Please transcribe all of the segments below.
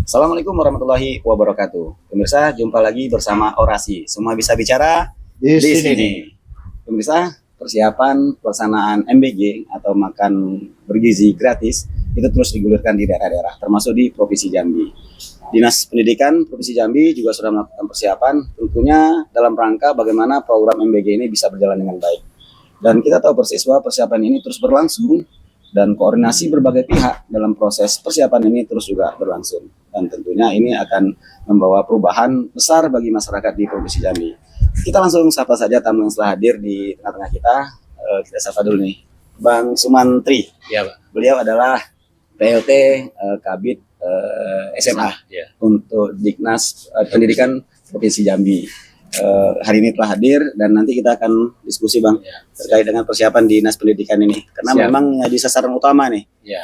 Assalamualaikum warahmatullahi wabarakatuh. Pemirsa, jumpa lagi bersama Orasi. Semua bisa bicara di sini. Pemirsa, persiapan pelaksanaan MBG atau makan bergizi gratis itu terus digulirkan di daerah-daerah, termasuk di Provinsi Jambi. Dinas Pendidikan Provinsi Jambi juga sudah melakukan persiapan, tentunya dalam rangka bagaimana program MBG ini bisa berjalan dengan baik. Dan kita tahu persis bahwa persiapan ini terus berlangsung dan koordinasi berbagai pihak dalam proses persiapan ini terus juga berlangsung. Dan tentunya ini akan membawa perubahan besar bagi masyarakat di Provinsi Jambi. Kita langsung sapa saja tamu yang telah hadir di tengah-tengah kita. Kita sapa dulu nih, Bang Sumantri. Ya, Pak. Beliau adalah PLT Kabid SMA Ya. untuk Dinas Pendidikan Provinsi Jambi. Hari ini telah hadir dan nanti kita akan diskusi Bang terkait dengan persiapan Dinas Pendidikan ini karena Siap. memang jadi sasaran utama nih Ya.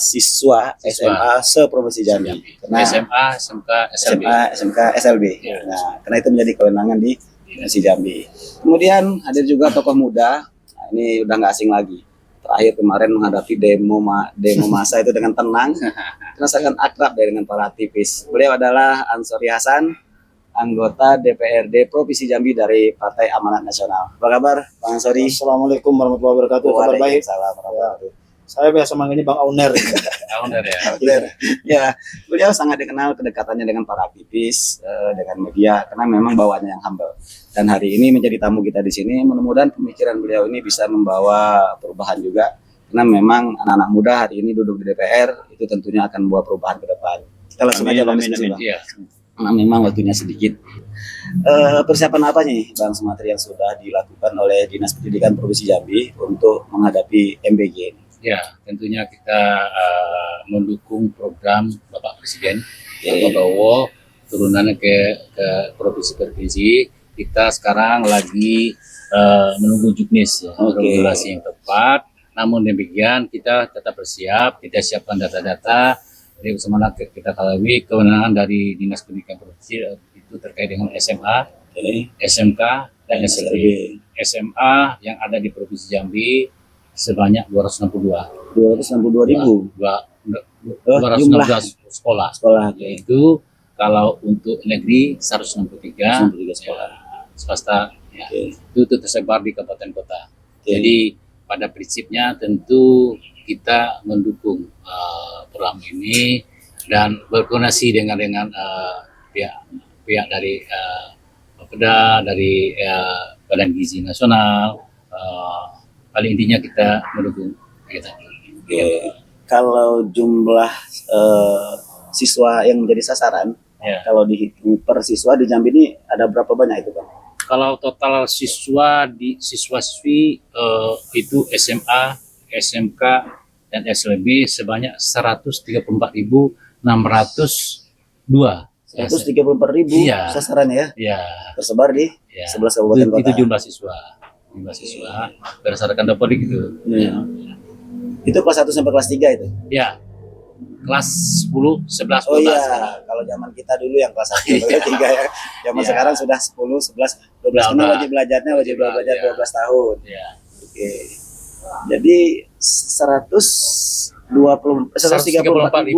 siswa SMA se-Provinsi Jambi. Karena SMA, SMK, SLB. SMA, SMK, SLB. Ya. Nah, karena itu menjadi kewenangan di Provinsi Jambi. Kemudian hadir juga tokoh muda. Nah, ini udah nggak asing lagi. Terakhir kemarin menghadapi demo massa itu dengan tenang, merasakan akrab dengan para aktivis. Beliau adalah Ansori Hasan, anggota DPRD Provinsi Jambi dari Partai Amanat Nasional. Apa kabar, Bang Ansori? Assalamualaikum warahmatullahi wabarakatuh. Kabar baik. Waalaikumsalam warahmatullahi wabarakatuh. Saya biasa manggilnya Bang Auner. Owner ya. Ya, beliau sangat dikenal kedekatannya dengan para aktivis, dengan media, karena memang bawaannya yang humble. Dan hari ini menjadi tamu kita di sini, mudah-mudahan pemikiran beliau ini bisa membawa perubahan juga. Karena memang anak-anak muda hari ini duduk di DPR, itu tentunya akan membawa perubahan ke depan. Kita langsung aja Bang diskusi, Bang. Iya. Karena memang waktunya sedikit. Persiapan apa nih Bang Sumatri yang sudah dilakukan oleh Dinas Pendidikan Provinsi Jambi untuk menghadapi MBG ini? Ya, tentunya kita mendukung program Bapak Presiden Pak Prabowo turunannya ke provinsi-provinsi. Kita sekarang lagi menunggu juknis ya, regulasi yang tepat. Namun demikian kita tetap bersiap, kita siapkan data-data. Jadi bagaimana kita ketahui kewenangan dari Dinas Pendidikan Provinsi itu terkait dengan SMA, SMK, dan SLB. SMA yang ada di Provinsi Jambi sebanyak 262. 262.000 216 sekolah. Okay. Yaitu kalau untuk negeri 163 sekolah. Swasta ya, Okay. itu tersebar di kabupaten kota. Okay. Jadi pada prinsipnya tentu kita mendukung program ini dan berkoordinasi dengan pihak dari Bapeda, dari Badan Gizi Nasional. Paling intinya kita mendukung kita. Okay. Kalau jumlah siswa yang menjadi sasaran, Ya. kalau dihitung per siswa di Jambi ini ada berapa banyak itu Bang? Kalau total siswa-siswi itu SMA, SMK, dan SLB sebanyak 134.602. 134.000 Iya. sasaran ya, Ya, tersebar di ya. 11 kabupaten Itu kota. jumlah siswa. Jumlah siswa berdasarkan Dapodik itu. Ya. Itu kelas 1 sampai kelas 3 itu. Ya. Kelas 10, 11, 12. Oh iya, kalau zaman kita dulu yang kelas 1 sampai 3 ya. Zaman Iya. sekarang sudah 10, 11, 12 karena wajib belajarnya wajib belajar Iya. 12 tahun. Ya. Oke. Jadi 134.000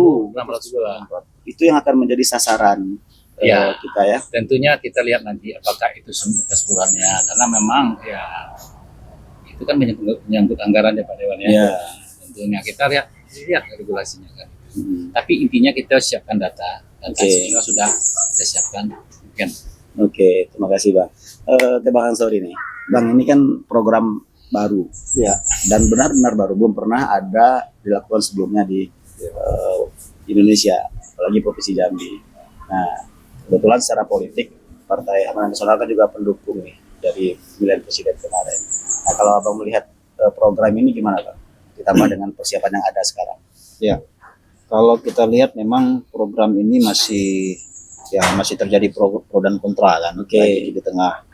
itu yang akan menjadi sasaran Ya. kita ya. Tentunya kita lihat nanti apakah itu semua keseluruhannya karena memang ya itu kan menyangkut anggaran ya Pak Dewan ya. Ya. Tentunya kita lihat regulasinya kan. Tapi intinya kita siapkan data dan Oke. juga sudah kita siapkan. Kan. Oke, terima kasih Bang. Bang Ansori nih. Bang, ini kan program baru Ya. dan benar-benar baru, belum pernah ada dilakukan sebelumnya di Indonesia, apalagi Provinsi Jambi. Nah, kebetulan secara politik Partai Amanat Nasional kan juga pendukung nih dari pemilihan presiden kemarin. Nah, kalau Abang melihat program ini gimana Bang? Ditambah dengan persiapan yang ada sekarang. Ya. Kalau kita lihat memang program ini masih terjadi pro dan kontra kan. Oke. Baik di tengah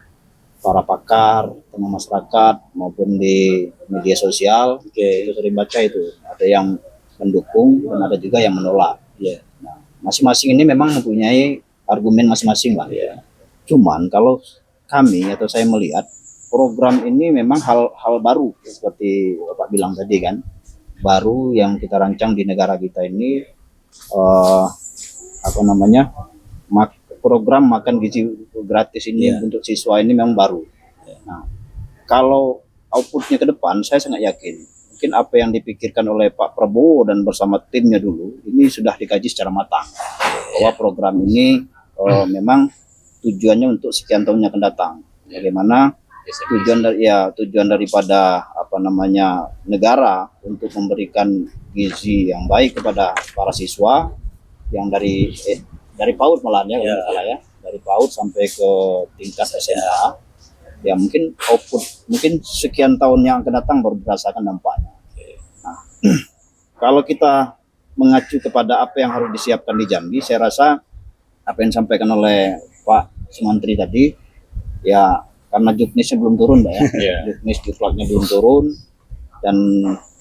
para pakar, tengah masyarakat maupun di media sosial. Itu sering baca itu. Ada yang mendukung dan ada juga yang menolak. Ya. Nah, masing-masing ini memang mempunyai argumen masing-masing lah. Ya. Cuman kalau kami atau saya melihat program ini memang hal baru seperti Bapak bilang tadi kan, baru yang kita rancang di negara kita ini apa namanya program makan gizi gratis ini untuk siswa ini memang baru. Nah, kalau outputnya ke depan, saya sangat yakin mungkin apa yang dipikirkan oleh Pak Prabowo dan bersama timnya dulu ini sudah dikaji secara matang bahwa program ini memang tujuannya untuk sekian tahun yang akan datang. Bagaimana tujuan daripada apa namanya negara untuk memberikan gizi yang baik kepada para siswa yang dari PAUD malah dari PAUD sampai ke tingkat SMA ya mungkin output mungkin sekian tahun yang akan datang baru dirasakan dampaknya. Nah, kalau kita mengacu kepada apa yang harus disiapkan di Jambi, saya rasa apa yang disampaikan oleh Pak Sumantri tadi ya karena juknisnya belum turun juknis juklaknya belum turun dan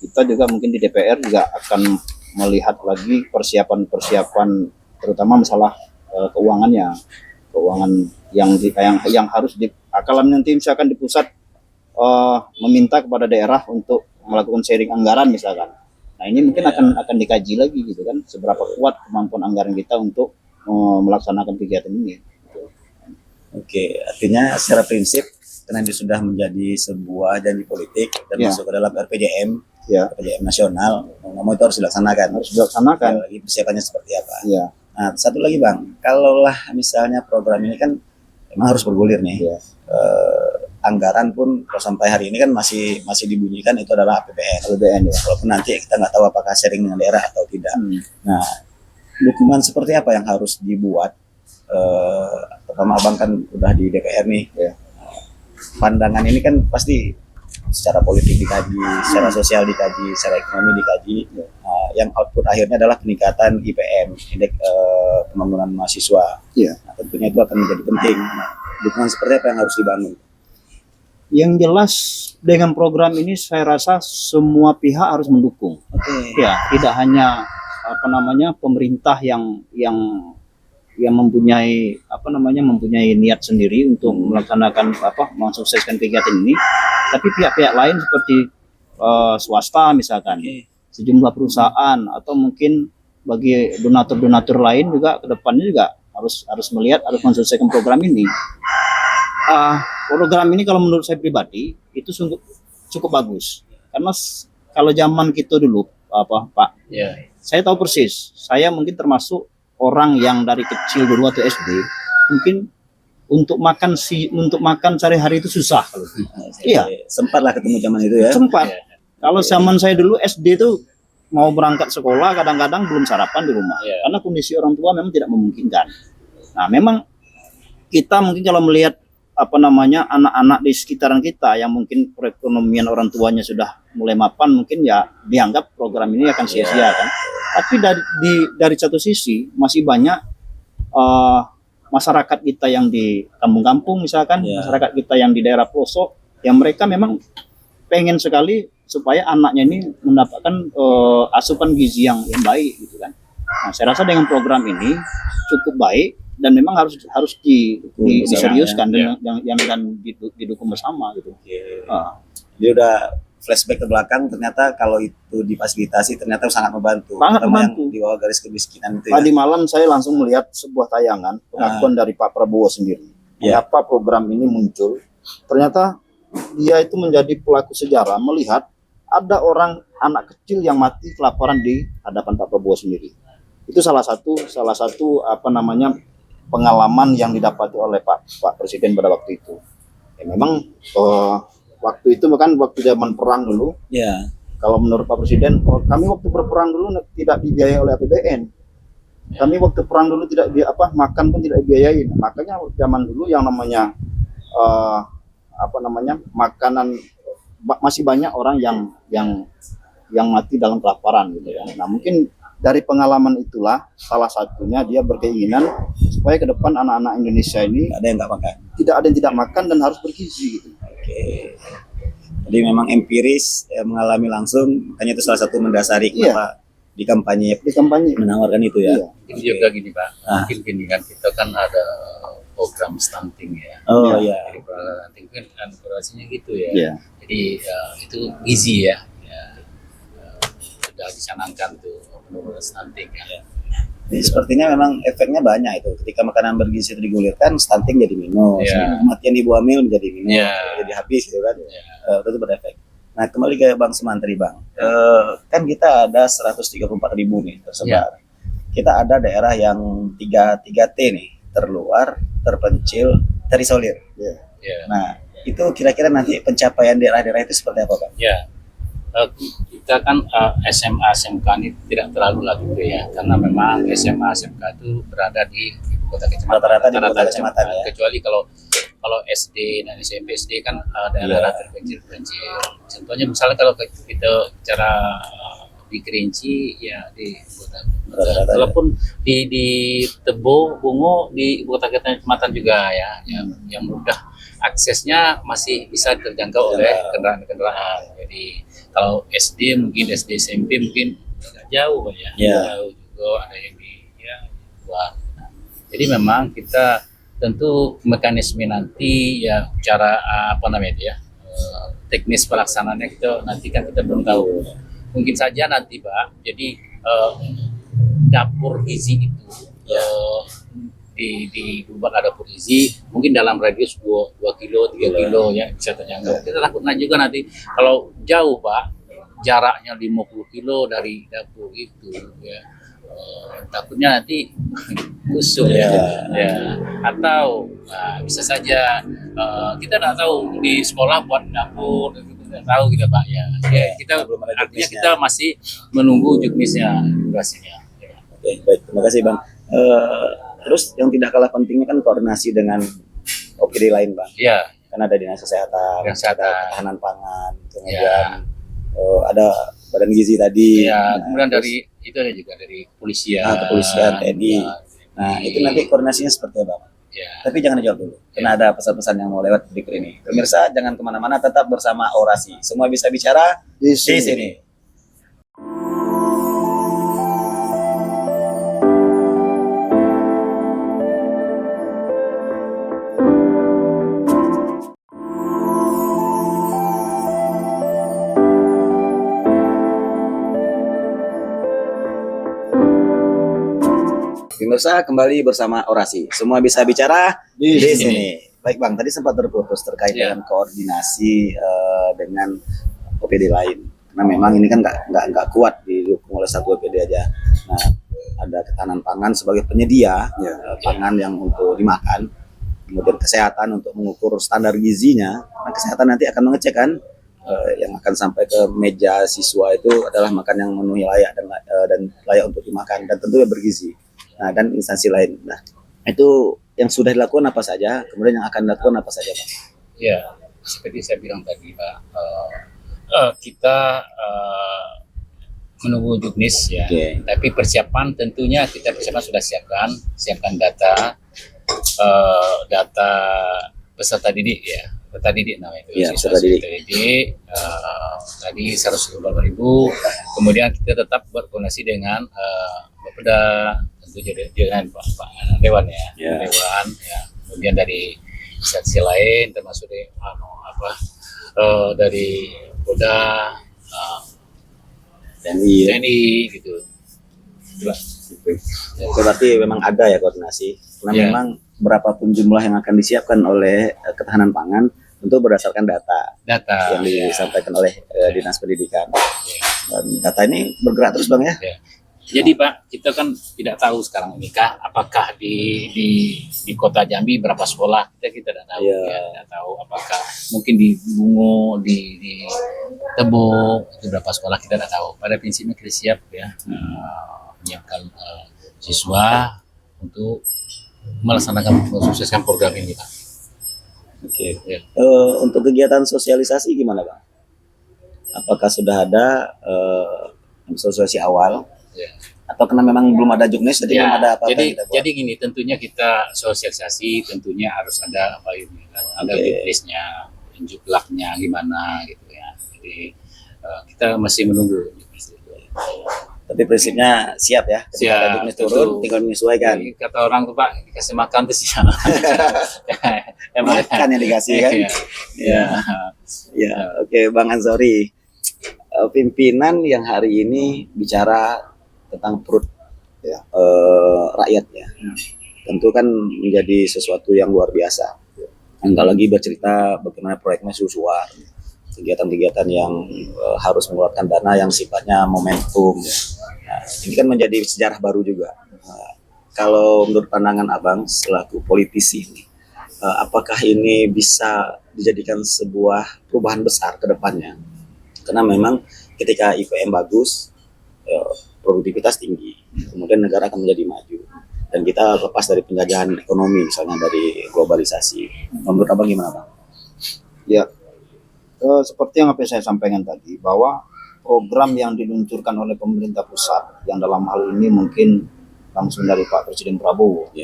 kita juga mungkin di DPR juga akan melihat lagi persiapan terutama masalah keuangan yang harus kalau nanti misalkan di pusat meminta kepada daerah untuk melakukan sharing anggaran misalkan. Nah ini mungkin akan dikaji lagi gitu kan seberapa kuat kemampuan anggaran kita untuk melaksanakan kegiatan ini. Oke, artinya secara prinsip karena ini sudah menjadi sebuah janji politik dan masuk ke dalam RPJM, RPJM nasional, mau itu harus dilaksanakan. Lagi persiapannya seperti apa? Nah, satu lagi Bang, kalaulah misalnya program ini kan memang harus bergulir nih. Anggaran pun kalau sampai hari ini kan masih dibunyikan itu adalah APBN ya. Walaupun nanti kita nggak tahu apakah sharing dengan daerah atau tidak. Nah, dukungan seperti apa yang harus dibuat? Pertama Abang kan udah di DPR nih. Pandangan ini kan pasti secara politik dikaji, secara sosial dikaji, secara ekonomi dikaji. Yang output akhirnya adalah peningkatan IPM, indeks pembangunan mahasiswa. Nah, tentunya itu akan menjadi penting. Nah, dukungan seperti apa yang harus dibangun? Yang jelas dengan program ini saya rasa semua pihak harus mendukung. Tidak hanya apa namanya pemerintah yang mempunyai mempunyai niat sendiri untuk melaksanakan mensukseskan kegiatan ini, tapi pihak-pihak lain seperti swasta misalkan, sejumlah perusahaan atau mungkin bagi donatur-donatur lain juga kedepannya juga harus melihat harus mensukseskan program ini. Program ini kalau menurut saya pribadi itu sungguh cukup bagus karena kalau zaman kita dulu Pak, saya tahu persis, saya mungkin termasuk orang yang dari kecil dulu atau SD mungkin untuk makan sehari-hari itu susah. Sempatlah ketemu zaman itu ya. Sempat. Kalau zaman saya dulu SD itu mau berangkat sekolah kadang-kadang belum sarapan di rumah karena kondisi orang tua memang tidak memungkinkan. Nah, memang kita mungkin kalau melihat anak-anak di sekitaran kita yang mungkin perekonomian orang tuanya sudah mulai mapan, mungkin ya dianggap program ini akan sia-sia kan. Tapi dari satu sisi masih banyak masyarakat kita yang di kampung-kampung misalkan, masyarakat kita yang di daerah pelosok, yang mereka memang pengen sekali supaya anaknya ini mendapatkan asupan gizi yang baik gitu kan. Nah, saya rasa dengan program ini cukup baik dan memang harus diseriuskan dan yang didukung bersama gitu. Dia udah flashback ke belakang, ternyata kalau itu difasilitasi ternyata sangat membantu. Yang di bawah garis kemiskinan itu. Tadi malam saya langsung melihat sebuah tayangan pengakuan dari Pak Prabowo sendiri. Mengapa program ini muncul? Ternyata dia itu menjadi pelaku sejarah melihat ada anak kecil yang mati kelaparan di hadapan Pak Prabowo sendiri. Itu salah satu pengalaman yang didapati oleh Pak Presiden pada waktu itu. Memang waktu itu kan waktu zaman perang dulu. Kalau menurut Pak Presiden, kami waktu berperang dulu tidak dibiayai oleh APBN. Kami waktu perang dulu tidak makan pun tidak dibiayai. Makanya zaman dulu yang namanya makanan masih banyak orang yang mati dalam kelaparan gitu ya. Nah, mungkin dari pengalaman itulah salah satunya dia berkeinginan supaya ke depan anak-anak Indonesia ini ada yang nggak makan. Tidak ada yang tidak makan dan harus bergizi gitu. Jadi memang empiris mengalami langsung, makanya itu salah satu mendasari kenapa di kampanye menawarkan itu ya. Ini juga gini Pak, mungkin gini kan kita kan ada program stunting ya. Jadi stunting kan kurasinya gitu ya. Jadi itu gizi ya. Sudah dicanangkan tuh penurunan stunting ya. Jadi sepertinya memang efeknya banyak itu. Ketika makanan bergizi itu digulirkan, stunting jadi minus, kematian ibu hamil menjadi minus, jadi habis gitu kan. Itu berefek. Nah kembali ke Bang Sumantri Bang, kan kita ada 134.000 nih tersebar. Kita ada daerah yang 3T nih, terluar, terpencil, terisolir. Nah itu kira-kira nanti pencapaian daerah-daerah itu seperti apa Bang? Kita kan SMA SMK ini tidak terlalu lagi ya, karena memang SMA SMK itu berada di ibu kota kecamatan. Rata-rata di kota kecamatan ya. Kecuali kalau SD dan SMP SD kan daerah terpencil. Contohnya misalnya kalau kita bicara di Kerinci ya di ibu kota. Walaupun di Tebo, Bungo di ibu kota kecamatan juga ya, yang mudah aksesnya masih bisa terjangkau oleh kendaraan. Jadi kalau SD mungkin SD SMP mungkin agak jauh ya, jauh juga ada yang di luar. Jadi memang kita tentu mekanisme nanti ya cara teknis pelaksanaannya kita nanti kan kita belum tahu. Mungkin saja nanti Pak. Jadi dapur gizi itu di Bubak ada dapur gizi mungkin dalam radius 2 kilo 3 kilo ya bisa terjangkau. Kita takutnya juga nanti kalau jauh Pak, jaraknya 50 kilo dari dapur itu ya, takutnya nanti busuk ya. Atau bisa saja kita tidak tahu di sekolah buat dapur, tidak tahu kita Pak ya. Kita artinya kita masih menunggu juknisnya, durasinya. Oke, baik, terima kasih Bang. Terus yang tidak kalah pentingnya kan koordinasi dengan OPD lain Bang. Kan ada dinas kesehatan, ada ketahanan pangan, kemudian ada badan gizi tadi. Kemudian dari itu ada juga dari kepolisian, TNI. Nah itu nanti koordinasinya seperti apa Bang? Tapi jangan dijawab dulu, karena ada pesan-pesan yang mau lewat berikut ini. Pemirsa jangan kemana-mana, tetap bersama Orasi. Semua bisa bicara di sini. Pemirsa kembali bersama Orasi. Semua bisa bicara di sini. Baik Bang, tadi sempat terputus terkait dengan koordinasi dengan OPD lain. Karena memang ini kan nggak kuat didukung oleh satu OPD aja. Nah, ada ketahanan pangan sebagai penyedia pangan yang untuk dimakan. Kemudian kesehatan untuk mengukur standar gizinya. Nah, kesehatan nanti akan mengecek kan yang akan sampai ke meja siswa itu adalah makan yang memenuhi layak dan layak untuk dimakan dan tentunya bergizi. Nah, dan instansi lain. Nah, itu yang sudah dilakukan apa saja, kemudian yang akan dilakukan apa saja, Pak? Ya, seperti saya bilang tadi, Pak, kita menunggu juknis ya. Tapi persiapan tentunya kita sudah siapkan data peserta didik ya. Peserta didik namanya itu. Ya, peserta didik. Tadi 120.000. Kemudian kita tetap berkoordinasi dengan Bapeda, tentu dengan Pak Dewan ya. Dewan ya. Kemudian dari instansi lain termasuk dari Polda, TNI gitu. Berarti memang ada ya koordinasi. Karena memang berapapun jumlah yang akan disiapkan oleh ketahanan pangan tentu berdasarkan data yang disampaikan oleh Dinas Pendidikan. Dan data ini bergerak terus Bang ya. Jadi Pak, kita kan tidak tahu sekarang ini apakah di Kota Jambi berapa sekolah, kita tidak tahu tidak tahu apakah mungkin di Bungo, di Tebo itu berapa sekolah, kita tidak tahu. Pada prinsipnya kita siap ya menyiapkan siswa untuk melaksanakan mensukseskan program ini Pak. Untuk kegiatan sosialisasi gimana Bang? Apakah sudah ada sosialisasi awal? Atau karena memang belum ada juknis jadi belum ada apa-apa jadi gini, tentunya kita sosialisasi tentunya harus ada ada juknisnya, juklaknya gimana gitu ya. Jadi kita masih menunggu juknis itu. Tapi prinsipnya siap ya, ketika ada juknis turun tinggal menyesuaikan. Kata orang tuh Pak, dikasih makan tuh siap. Makan yang dikasih kan. Oke Bang Ansori, pimpinan yang hari ini bicara tentang perut Ya. Rakyat ya. Tentu kan menjadi sesuatu yang luar biasa. Enggak lagi bercerita bagaimana proyeknya susuar, kegiatan-kegiatan yang harus mengeluarkan dana yang sifatnya momentum. Nah, ini kan menjadi sejarah baru juga. Kalau menurut pandangan Abang selaku politisi ini, apakah ini bisa dijadikan sebuah perubahan besar ke depannya? Karena memang ketika IPM bagus, produktivitas tinggi, kemudian negara akan menjadi maju. Dan kita lepas dari penjajahan ekonomi, misalnya dari globalisasi. Menurut Abang gimana, Bang? Ya, seperti yang saya sampaikan tadi, bahwa program yang diluncurkan oleh pemerintah pusat, yang dalam hal ini mungkin langsung dari Pak Presiden Prabowo,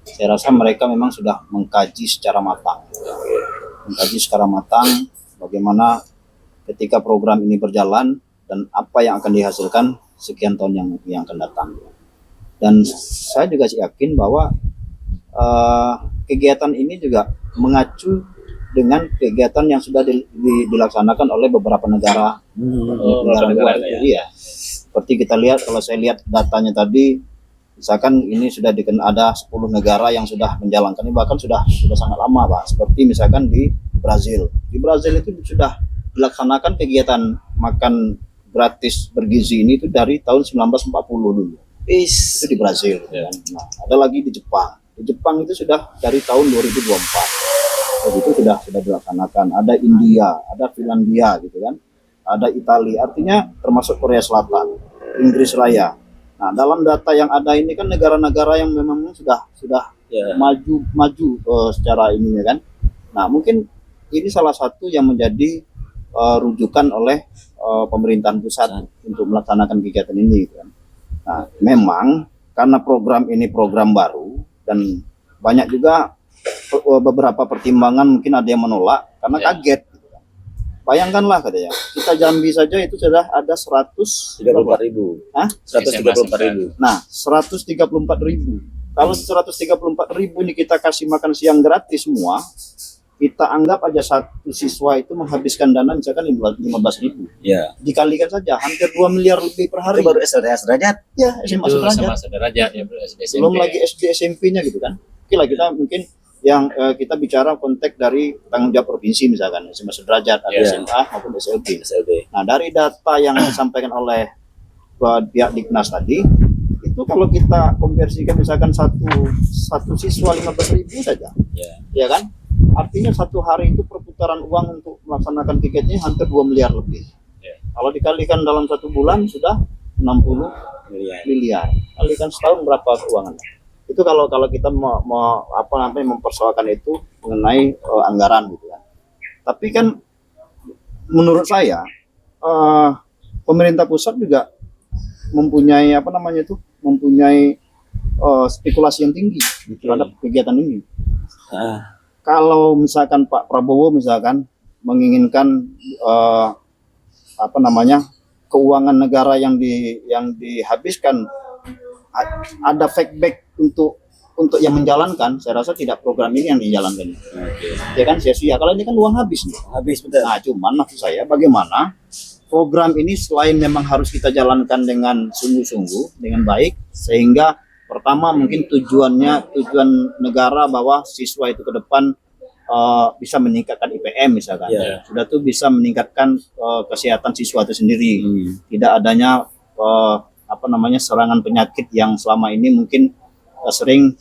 saya rasa mereka memang sudah mengkaji secara matang. Mengkaji secara matang bagaimana ketika program ini berjalan dan apa yang akan dihasilkan sekian tahun yang akan datang. Dan saya juga yakin bahwa kegiatan ini juga mengacu dengan kegiatan yang sudah dilaksanakan oleh beberapa negara. Negara ya. Seperti kita lihat, kalau saya lihat datanya tadi, misalkan ini sudah ada 10 negara yang sudah menjalankan ini, bahkan sudah sangat lama, Pak. Seperti misalkan di Brazil. Di Brazil itu sudah dilaksanakan kegiatan makan gratis bergizi ini itu dari tahun 1940 dulu. Itu di Brazil. Nah, ada lagi di Jepang. Di Jepang itu sudah dari tahun 2024. Itu sudah dilaksanakan. Ada India, ada Finlandia gitu kan. Ada Italia, artinya termasuk Korea Selatan, Inggris Raya. Nah, dalam data yang ada ini kan negara-negara yang memang sudah maju secara ini ya kan. Nah, mungkin ini salah satu yang menjadi rujukan oleh pemerintahan pusat untuk melaksanakan kegiatan ini gitu kan. Nah, memang karena program ini program baru dan banyak juga beberapa pertimbangan, mungkin ada yang menolak karena kaget. Bayangkanlah katanya, kita Jambi saja itu sudah ada 134.000. 134.000. Nah, 134.000. Kalau 134.000 ini kita kasih makan siang gratis semua, kita anggap aja satu siswa itu menghabiskan dana misalkan 15.000. Ya. Dikalikan saja hampir 2 miliar lebih per hari. Itu baru SD sederajat. Ya, SMA sederajat. Sederajat ya, SMP. Belum lagi SD SMP-nya gitu kan. Oke lah, kita mungkin yang kita bicara konteks dari tanggung jawab provinsi misalkan SMA sederajat atau SMA maupun SLB. Nah, dari data yang disampaikan oleh pihak Diknas tadi, itu kalau kita konversikan misalkan satu siswa 15.000 saja. Ya kan? Artinya satu hari itu perputaran uang untuk melaksanakan tiketnya hampir 2 miliar lebih. Kalau dikalikan dalam 1 bulan sudah 60 miliar. Kalikan setahun berapa keuangan? Itu kalau kita mempersoalkan itu mengenai anggaran gitu kan. Tapi kan menurut saya pemerintah pusat juga mempunyai mempunyai spekulasi yang tinggi terhadap kegiatan ini. Kalau misalkan Pak Prabowo misalkan menginginkan keuangan negara yang dihabiskan ada feedback untuk yang menjalankan, saya rasa tidak program ini yang dijalankan. Ya kan sia-sia. Kalau ini kan uang habis nih. Habis betul. Nah, cuman maksud saya bagaimana program ini selain memang harus kita jalankan dengan sungguh-sungguh, dengan baik, sehingga pertama mungkin tujuan negara bahwa siswa itu ke depan bisa meningkatkan IPM misalkan, sudah tuh bisa meningkatkan kesehatan siswa itu sendiri, tidak adanya serangan penyakit yang selama ini mungkin sering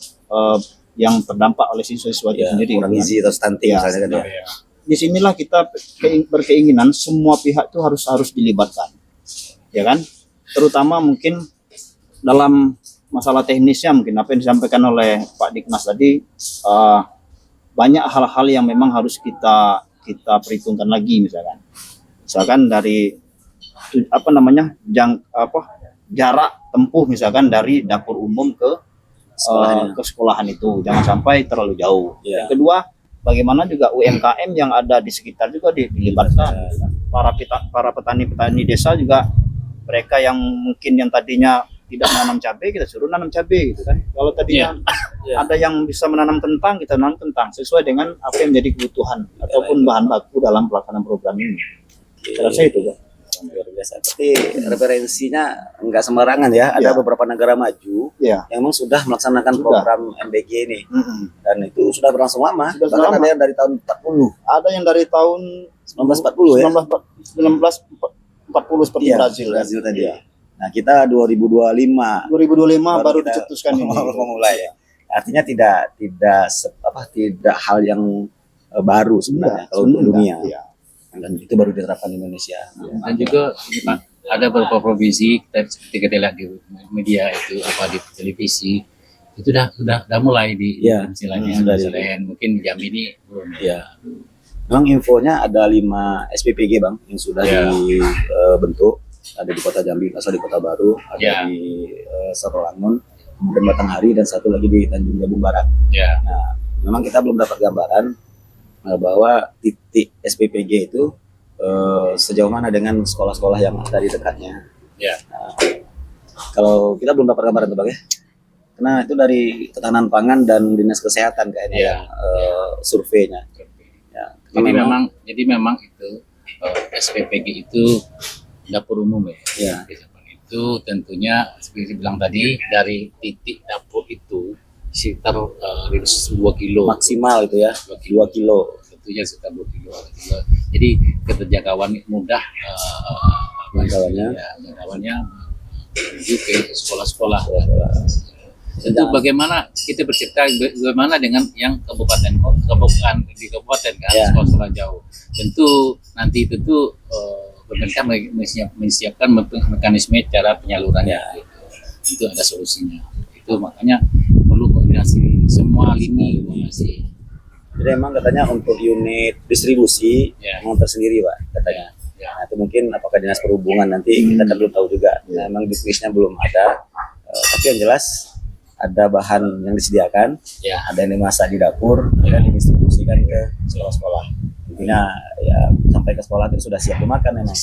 yang terdampak oleh siswa-siswa itu sendiri. Kurang gizi atau stunting misalnya kan ya. Disinilah kita berkeinginan semua pihak itu harus dilibatkan, ya kan? Terutama mungkin dalam masalah teknisnya, mungkin apa yang disampaikan oleh Pak Diknas tadi, banyak hal-hal yang memang harus kita perhitungkan lagi, misalkan dari jarak tempuh misalkan dari dapur umum ke sekolahan itu jangan sampai terlalu jauh. Yang kedua, bagaimana juga UMKM yang ada di sekitar juga dilibatkan. Para petani-petani desa juga, mereka yang mungkin yang tadinya tidak menanam cabai, kita suruh nanam cabai gitu kan. Kalau tadinya ada yang bisa menanam kentang, kita nanam kentang sesuai dengan apa yang menjadi kebutuhan ataupun bahan baku dalam pelaksanaan program ini. Saya rasa itu, Pak. luar biasa. Tapi referensinya nggak sembarangan ya. Ada beberapa negara maju yang memang sudah melaksanakan program MBG ini. Dan itu sudah berlangsung lama. Bahkan ada yang dari tahun 40. Ada yang dari tahun 1940 ya. 1940 seperti Brazil. Brazil tadi. Nah, kita 2025 baru dicetuskan ini. Memulai. Artinya tidak hal yang baru sebenarnya kalau untuk dunia. Dan itu baru diterapkan di Indonesia. Dan juga ini Pak, ada beberapa provinsi ketika kita lihat di media itu apa di televisi itu udah mulai di provinsi lain. Mungkin Jambi ini belum. Ya. Memang infonya ada 5 SPPG Bang yang sudah dibentuk. Ada di Kota Jambi, asal di Kota Baru, ada di Sarawangun, dan Batanghari, dan satu lagi di Tanjung Jabung Barat. Nah, memang kita belum dapat gambaran bahwa titik SPPG itu sejauh mana dengan sekolah-sekolah yang ada di dekatnya. Nah, kalau kita belum dapat gambaran tuh Bang ya, karena itu dari Ketahanan Pangan dan Dinas Kesehatan kayaknya surveinya. Jadi memang itu SPPG itu dapur umum ya. Itu tentunya seperti bilang tadi dari titik dapur itu sekitar 2 kilo maksimal itu ya, 2 kilo. Tentunya sekitar 2 kilo. Jadi keterjangkauan mudah jangkauannya menuju ke sekolah-sekolah. Tentu bagaimana kita bercerita bagaimana dengan yang kabupaten di kabupaten kan sekolah-sekolah jauh. Tentu nanti pemerintah menyiapkan mekanisme cara penyalurannya. Itu ada solusinya. Itu makanya perlu koordinasi semua lini koordinasi. Jadi emang katanya untuk unit distribusi memang tersendiri Pak katanya. Nah, itu mungkin apakah Dinas Perhubungan nanti kita kan belum tahu juga. Nah, memang di listnya belum ada. Tapi yang jelas ada bahan yang disediakan, ada yang dimasak di dapur, dan didistribusikan ke sekolah-sekolah. Intinya ya sampai ke sekolah itu sudah siap dimakan memang.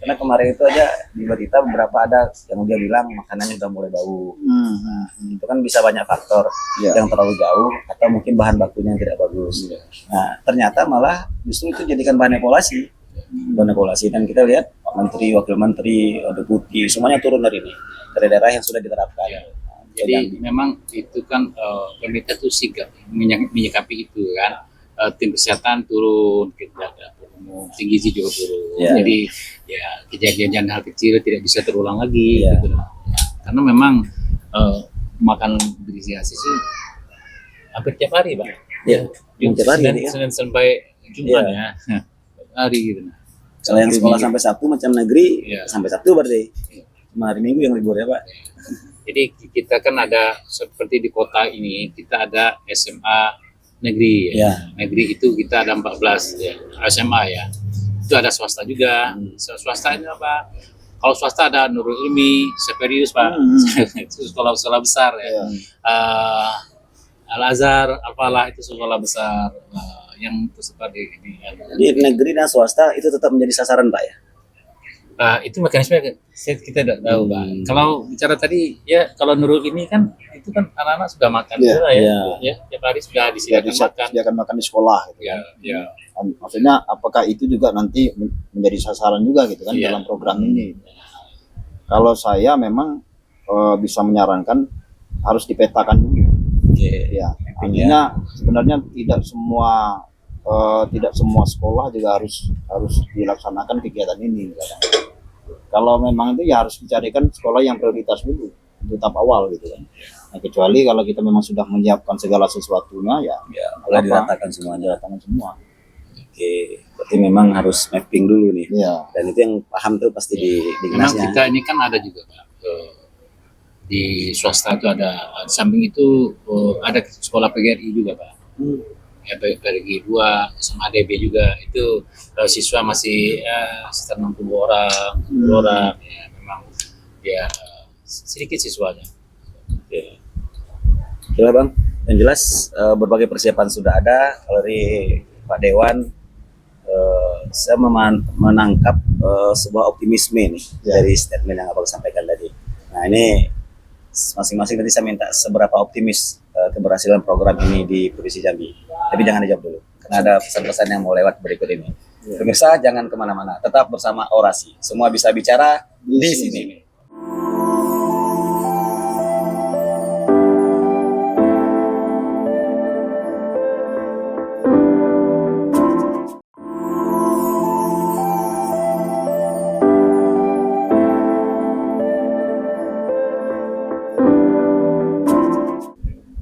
Karena kemarin itu aja di berita beberapa ada yang dia bilang makanannya sudah mulai bau. Nah, itu kan bisa banyak faktor yang terlalu jauh atau mungkin bahan bakunya yang tidak bagus. Nah, ternyata malah justru itu jadikan bahan evaluasi. Dan kita lihat Menteri, Wakil Menteri, Deputi semuanya turun dari ini dari daerah yang sudah diterapkan. Jadi memang itu kan pemerintah itu sigap menyikapi itu kan. Tim kesehatan turun, dapur umum, tinggi juga turun. Jadi ya kejadian hal kecil tidak bisa terulang lagi. Gitu. Karena memang makan bergizi itu hampir tiap hari, Pak. Tiap hari. Senin sampai Jumat ya. Hari gitu. Kalau yang sekolah sampai Sabtu macam negeri sampai Sabtu berarti. Cuma hari Minggu yang libur ya, Pak. Jadi kita kan ada seperti di kota ini kita ada SMA negeri negeri itu kita ada 14 SMA ya. Itu ada swasta juga. Swasta ini apa? Kalau swasta ada Nurul Ilmi, Seperius Pak. Itu sekolah besar ya. Al Azhar, Al Falah itu sekolah besar yang tersebar di ini. Jadi negeri dan swasta itu tetap menjadi sasaran Pak ya. Itu mekanisme kita tidak tahu Pak. Kalau bicara tadi ya kalau Nurul ini kan itu kan anak-anak sudah makan juga ya. Tiap hari sudah disediakan makan di sekolah gitu kan. Maksudnya apakah itu juga nanti menjadi sasaran juga gitu kan dalam program ini. Kalau saya memang bisa menyarankan harus dipetakan dulu. Artinya sebenarnya tidak semua sekolah juga harus dilaksanakan kegiatan ini. Kalau memang itu ya harus dicarikan sekolah yang prioritas dulu untuk tahap awal gitu kan. Nah, kecuali kalau kita memang sudah menyiapkan segala sesuatunya mulai diratakan semuanya. Oke, berarti memang harus mapping dulu nih. Dan itu yang paham tuh pasti di dinasnya. Memang kita ini kan ada juga Pak. Di swasta itu ada di samping itu ada sekolah PGRI juga Pak. PGRI 2 sama ADB juga itu siswa masih sekitar 60 orang ya memang ya sedikit siswanya. Gila Bang, yang jelas berbagai persiapan sudah ada. Kalau dari Pak Dewan saya menangkap sebuah optimisme nih dari statement yang Abang sampaikan tadi. Nah ini masing-masing tadi saya minta seberapa optimis keberhasilan program ini di Provinsi Jambi. Tapi jangan dijawab dulu, karena ada pesan-pesan yang mau lewat berikut ini. Pemirsa jangan kemana-mana, tetap bersama Orasi. Semua bisa bicara di sini.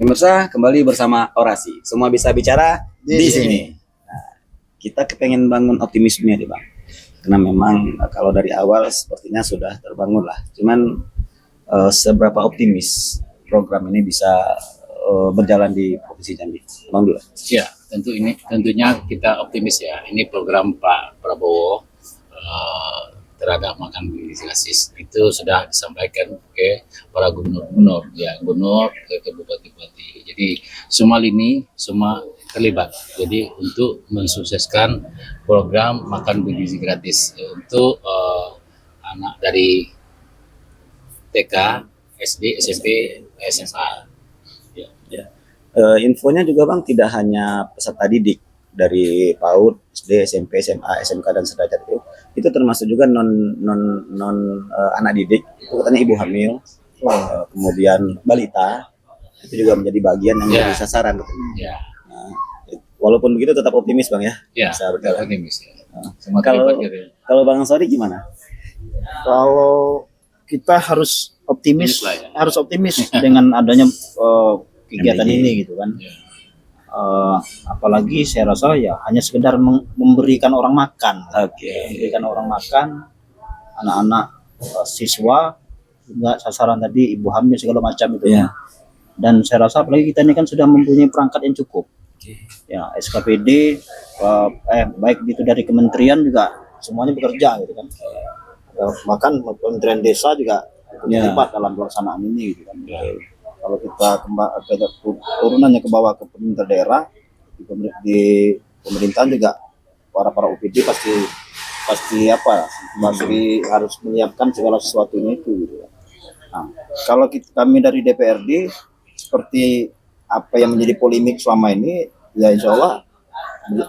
Pemirsa, kembali bersama Orasi. Semua bisa bicara di sini. Nah, kita kepengen bangun optimisme nih Bang. Karena memang kalau dari awal sepertinya sudah terbangun lah. Cuman seberapa optimis program ini bisa berjalan di Provinsi Jambi? Bang dulu. Ya, tentunya kita optimis ya. Ini program Pak Prabowo terhadap makan gratis itu sudah disampaikan ke para gubernur, ke bupati-bupati. Jadi semua lini, semua terlibat. Jadi untuk mensukseskan program makan bergizi gratis untuk anak dari TK, SD, SMP, SMA. Ya. Infonya juga Bang tidak hanya peserta didik dari PAUD, SD, SMP, SMA, SMK dan sederajat itu termasuk juga non anak didik, itu katanya ibu hamil, kemudian balita itu juga menjadi bagian yang menjadi sasaran. Ya. Nah, walaupun begitu tetap optimis Bang ya, Ya, bisa berjalan. optimis ya. Kalau Bang Sori gimana? Kalau kita harus optimis, Optimis lah ya. harus optimis dengan adanya kegiatan MBG. ini gitu kan. Ya. Apalagi saya rasa ya hanya sekedar memberikan orang makan, Oke. memberikan orang makan, anak-anak siswa, juga sasaran tadi ibu hamil segala macam itu. Ya. Dan saya rasa apalagi kita ini kan sudah mempunyai perangkat yang cukup. Ya SKPD, baik itu dari kementerian juga semuanya bekerja gitu kan. Bahkan Kementerian Desa juga terlibat dalam pelaksanaan ini gitu kan. Kalau kita turunannya ke bawah ke pemerintah daerah, di pemerintahan juga para OPD pasti pasti harus menyiapkan segala sesuatunya itu gitu. Nah, kalau kami dari DPRD seperti apa yang menjadi polemik selama ini, ya insya Allah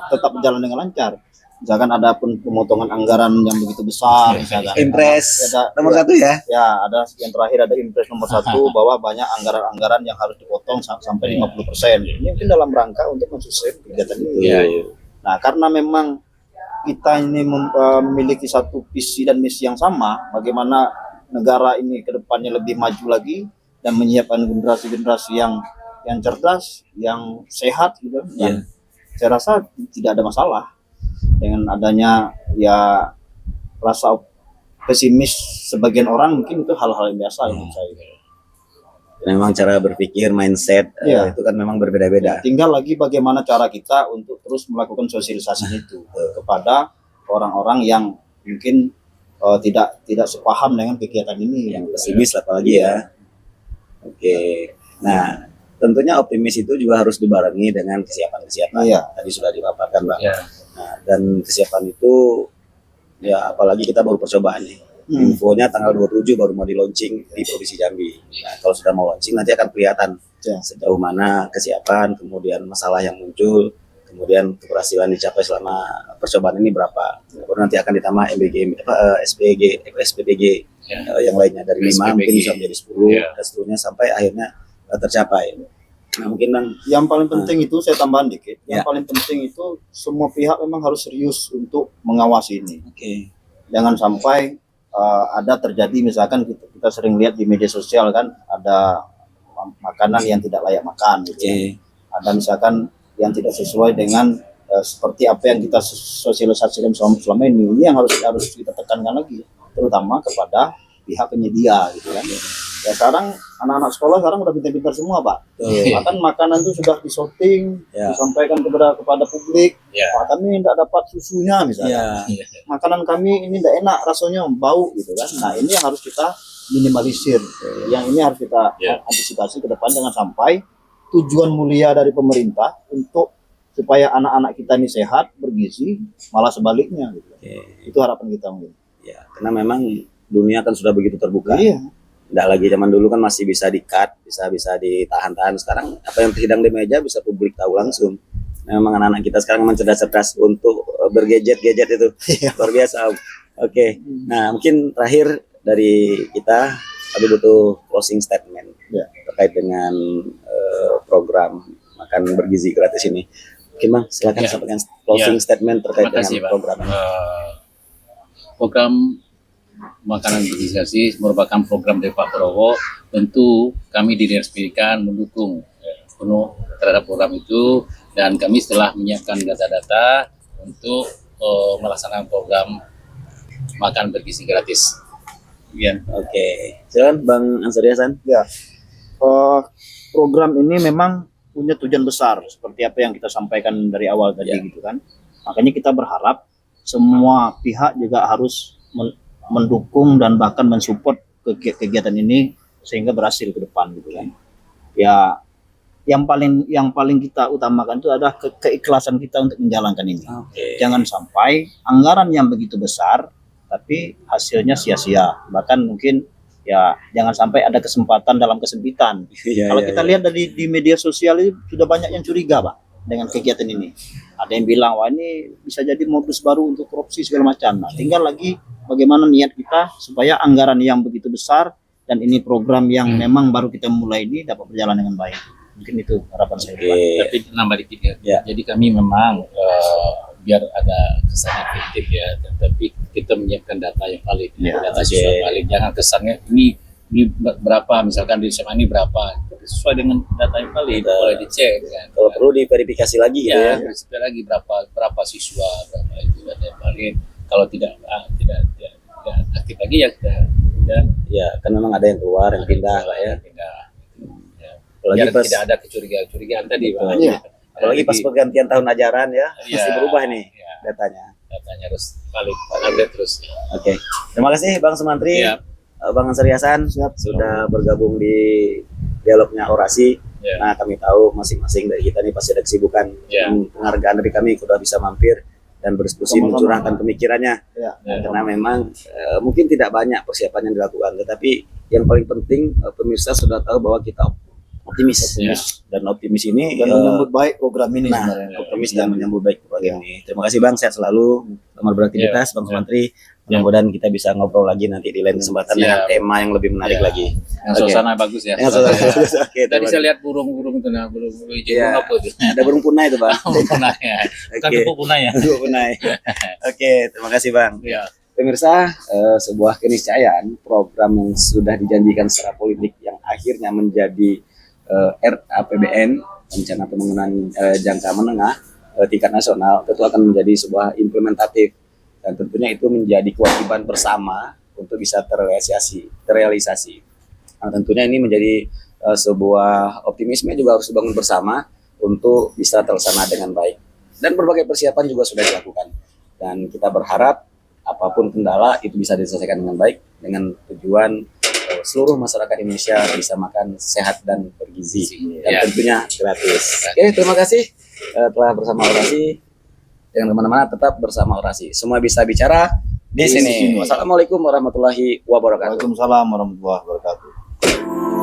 tetap berjalan dengan lancar. Misalkan ada pun pemotongan anggaran yang begitu besar, misalkan Impres ada nomor 1 ya. ya ada yang terakhir ada impres nomor 1 bahwa banyak anggaran-anggaran yang harus dipotong sampai 50%. Ini mungkin dalam rangka untuk mensukseskan kegiatan itu. Ya. Nah, karena memang kita ini memiliki satu visi dan misi yang sama, bagaimana negara ini ke depannya lebih maju lagi dan menyiapkan generasi-generasi yang cerdas, yang sehat gitu. Dan saya rasa tidak ada masalah dengan adanya ya rasa pesimis sebagian orang, mungkin itu hal-hal yang biasa menurut saya. Memang cara berpikir, mindset itu kan memang berbeda-beda. Tinggal lagi bagaimana cara kita untuk terus melakukan sosialisasi itu kepada orang-orang yang mungkin tidak sepaham dengan kegiatan ini. Yang pesimis apalagi ya. Oke. Nah, tentunya optimis itu juga harus dibarengi dengan kesiapan-kesiapan. Tadi sudah dipaparkan Bang. Nah, dan kesiapan itu ya apalagi kita baru percobaan nih. Infonya tanggal 27 baru mau di launching di Provinsi Jambi. Nah, kalau sudah mau launching nanti akan kelihatan sejauh mana kesiapan, kemudian masalah yang muncul, kemudian keberhasilan dicapai selama percobaan ini berapa. Baru nanti akan ditambah SPPG yang lainnya dari 5 mungkin bisa menjadi 10 dan seterusnya sampai akhirnya tercapai. Nah, mungkin Bang, yang paling penting itu saya tambahan dikit. Yang paling penting itu semua pihak memang harus serius untuk mengawasi ini. Jangan sampai ada terjadi misalkan kita sering lihat di media sosial kan ada makanan yang tidak layak makan gitu. Ada misalkan yang tidak sesuai dengan seperti apa yang kita sosialisasikan selama ini. Ini yang harus kita tekankan lagi, terutama kepada pihak penyedia gitu kan. Ya sekarang anak-anak sekolah sekarang udah pintar-pintar semua Pak. Bahkan makanan itu sudah disorting, disampaikan kepada publik. Pak, kami tidak dapat susunya misalnya. Makanan kami ini tidak enak rasanya, bau gitu kan. Nah ini yang harus kita minimalisir. Yang ini harus kita antisipasi ke depan, jangan sampai tujuan mulia dari pemerintah untuk supaya anak-anak kita ini sehat, bergizi, malah sebaliknya gitu. Itu harapan kita mungkin. Ya, karena memang dunia kan sudah begitu terbuka. Tidak lagi zaman dulu kan masih bisa di-cut, bisa ditahan-tahan. Sekarang apa yang terhidang di meja bisa publik tahu langsung. Memang anak-anak kita sekarang memang cerdas-cerdas untuk bergadget-gadget itu. Luar biasa. Om. Oke. Nah, mungkin terakhir dari kita, kami butuh closing statement terkait dengan program makan bergizi gratis ini. Oke, Bang, silakan sampaikan closing statement terkait dengan program ini. Program makanan bergizi gratis merupakan program dari Pak Prabowo. Tentu kami di Dinas Pendidikan mendukung penuh terhadap program itu, dan kami setelah menyiapkan data-data untuk melaksanakan program makan bergizi gratis. Oke. Silakan Bang Ansari Hasan. Ya, program ini memang punya tujuan besar seperti apa yang kita sampaikan dari awal tadi gitu kan. Makanya kita berharap semua pihak juga harus mendukung dan bahkan mensupport kegiatan ini sehingga berhasil ke depan gitu kan. Ya, yang paling kita utamakan itu adalah keikhlasan kita untuk menjalankan ini. Jangan sampai anggaran yang begitu besar tapi hasilnya sia-sia. Bahkan mungkin ya jangan sampai ada kesempatan dalam kesempitan. Kalau kita lihat di media sosial itu sudah banyak yang curiga, Pak, dengan kegiatan ini. Ada yang bilang wah ini bisa jadi modus baru untuk korupsi segala macam. Nah, tinggal lagi bagaimana niat kita supaya anggaran yang begitu besar dan ini program yang memang baru kita mulai ini dapat berjalan dengan baik. Mungkin itu harapan saya. Tapi nambah dikit ya. Jadi kami memang biar ada kesan efektif ya, tapi kita menyiapkan data yang valid, data siswa valid. Jangan kesannya ini berapa, misalkan di SMA ini berapa, sesuai dengan data yang valid, boleh dicek. Kan? Kalau perlu diverifikasi lagi verifikasi lagi berapa siswa, berapa itu data yang valid. Kalau tidak aktif lagi ya kita kan memang ada yang keluar, yang pindah Pak ya. Biar tidak ada kecurigaan tadi Pak. Apalagi pas pergantian tahun ajaran pasti berubah nih datanya harus valid, update terus. Oke. Terima kasih Bang Sumantri, Bang Ansari Hasan sudah bergabung di dialognya orasi. Nah, kami tahu masing-masing dari kita nih pasti ada kesibukan. Penghargaan dari kami sudah bisa mampir dan berdiskusi mencurahkan pemikirannya. Karena memang mungkin tidak banyak persiapan yang dilakukan, tetapi yang paling penting pemirsa sudah tahu bahwa kita optimis. Dan optimis ini menyambut baik program ini. Optimis dan menyambut baik program ini. Terima kasih Bang, sehat selalu, selamat beraktivitas Bang Sumantri. Mudah-mudahan kita bisa ngobrol lagi nanti di lain kesempatan dengan tema yang lebih menarik lagi. Yang suasana bagus ya. Oke, tadi saya lihat burung-burung itu, burung hijau apa itu? Ada burung punai itu Bang. Burung punai ya. Bukan kupu punai ya. Kupu punai. Oke, terima kasih Bang. Pemirsa, sebuah keniscayaan program yang sudah dijanjikan secara politik yang akhirnya menjadi RAPBN, rencana pembangunan jangka menengah tingkat nasional, tentu akan menjadi sebuah implementatif, dan tentunya itu menjadi kewajiban bersama untuk bisa terrealisasi. Nah, tentunya ini menjadi sebuah optimisme juga harus dibangun bersama untuk bisa terlaksana dengan baik, dan berbagai persiapan juga sudah dilakukan, dan kita berharap apapun kendala itu bisa diselesaikan dengan baik dengan tujuan seluruh masyarakat Indonesia bisa makan sehat dan bergizi dan tentunya gratis. Oke, terima kasih telah bersama orasi. Jangan kemana-mana, tetap bersama orasi. Semua bisa bicara di sini. Wassalamualaikum warahmatullahi wabarakatuh. Waalaikumsalam warahmatullahi wabarakatuh.